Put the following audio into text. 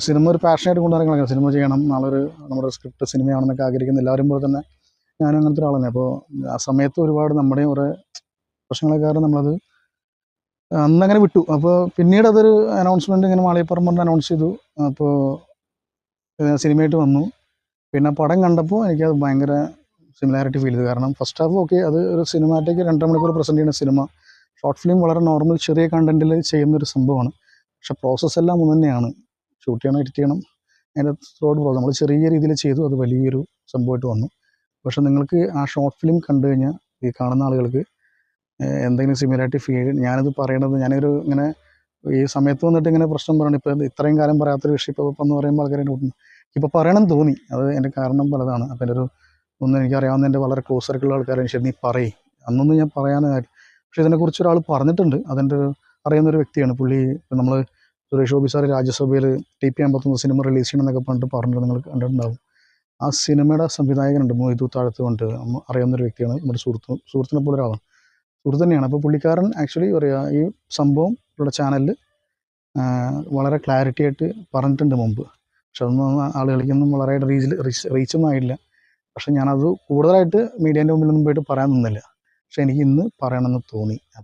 Cinema ഒരു പാഷനായിട്ട് കൊണ്ടുനടക്കണം. Cinema ചെയ്യണം, നാളൊരു നമ്മുടെ സ്ക്രിപ്റ്റ് സിനിമയാണെന്നൊക്കെ ആഗ്രഹിക്കുന്ന എല്ലാവരും പോലെ തന്നെ ഞാനും അങ്ങനത്തെ ഒരാളാണ്. അപ്പോൾ ആ സമയത്ത് ഒരുപാട് നമ്മുടെയും കുറേ പ്രശ്നങ്ങളെ കാരണം നമ്മളത് അന്നങ്ങനെ വിട്ടു. അപ്പോൾ പിന്നീട് അതൊരു അനൗൺസ്മെൻറ്റ് ഇങ്ങനെ മാളികപ്പറമ്പ് അനൗൺസ് ചെയ്തു. അപ്പോൾ സിനിമയായിട്ട് വന്നു. പിന്നെ പടം കണ്ടപ്പോൾ എനിക്കത് ഭയങ്കര സിമിലാരിറ്റി ഫീൽ ചെയ്തു. കാരണം ഫസ്റ്റ് ഹാഫ് ഓക്കെ, അത് ഒരു സിനിമാറ്റിക് 2.5 മണിക്കൂർ പ്രസൻറ്റ് ചെയ്യുന്ന സിനിമ. ഷോർട്ട് ഫിലിം വളരെ നോർമൽ ചെറിയ കണ്ടൻറ്റിൽ ചെയ്യുന്നൊരു സംഭവമാണ്. പക്ഷേ പ്രോസസ്സെല്ലാം ഒന്ന് തന്നെയാണ്. ഷൂട്ട് ചെയ്യണം, എഡിറ്റ് ചെയ്യണം, അതിൻ്റെ ത്രോഡ് പ്രോസസ് നമ്മൾ ചെറിയ രീതിയിൽ ചെയ്തു. അത് വലിയൊരു സംഭവമായിട്ട് വന്നു. പക്ഷേ നിങ്ങൾക്ക് ആ ഷോർട്ട് ഫിലിം കണ്ടു കഴിഞ്ഞാൽ ഈ കാണുന്ന ആളുകൾക്ക് എന്തെങ്കിലും സിമിലാരിറ്റി ഫീൽ, ഞാനത് പറയണത് ഞാനൊരു ഇങ്ങനെ ഈ സമയത്ത് വന്നിട്ട് ഇങ്ങനെ പ്രശ്നം പറയണം. ഇപ്പോൾ ഇത്രയും കാലം പറയാത്തൊരു വിഷയം ഇപ്പോൾ എന്ന് പറയുമ്പോൾ ആൾക്കാരെ ഇപ്പോൾ പറയണമെന്ന് തോന്നി. അത് എൻ്റെ കാരണം പലതാണ്. അപ്പോൾ എൻ്റെ എനിക്കറിയാവുന്ന എൻ്റെ വളരെ ക്ലോസ് സർക്കിളുള്ള ആൾക്കാരെ ശരി നീ പറയും, അന്നൊന്നും ഞാൻ പറയാനായിട്ട്. പക്ഷേ ഇതിനെക്കുറിച്ച് ഒരാൾ പറഞ്ഞിട്ടുണ്ട്. അതെൻ്റെ അറിയുന്നൊരു വ്യക്തിയാണ്. പുള്ളി നമ്മൾ സുരേഷ് ഗോപി സാർ രാജ്യസഭയിൽ TP51 സിനിമ റിലീസ് ചെയ്യണം എന്നൊക്കെ പറഞ്ഞിട്ട് പറഞ്ഞിട്ട് നിങ്ങൾ കണ്ടിട്ടുണ്ടാവും. ആ സിനിമയുടെ സംവിധായകനുണ്ട് മൊയ്തു താഴത്ത് കൊണ്ട്, അറിയാവുന്നൊരു വ്യക്തിയാണ്. നമ്മുടെ സുഹൃത്തിനെ പോലെ ഒരാളാണ്, സുഹൃത്ത് തന്നെയാണ്. അപ്പോൾ പുള്ളിക്കാരൻ ആക്ച്വലി പറയുക ഈ സംഭവം ഇവിടെ ചാനലിൽ വളരെ ക്ലാരിറ്റി ആയിട്ട് പറഞ്ഞിട്ടുണ്ട് മുമ്പ്. പക്ഷെ അതൊന്നും ആളുകൾക്കൊന്നും വളരെ റീച്ചൊന്നും ആയില്ല. പക്ഷെ ഞാനത് കൂടുതലായിട്ട് മീഡിയേൻ്റെ മുമ്പിലൊന്നും പോയിട്ട് പറയാൻ നിന്നില്ല. പക്ഷെ എനിക്ക് ഇന്ന് പറയണമെന്ന് തോന്നി.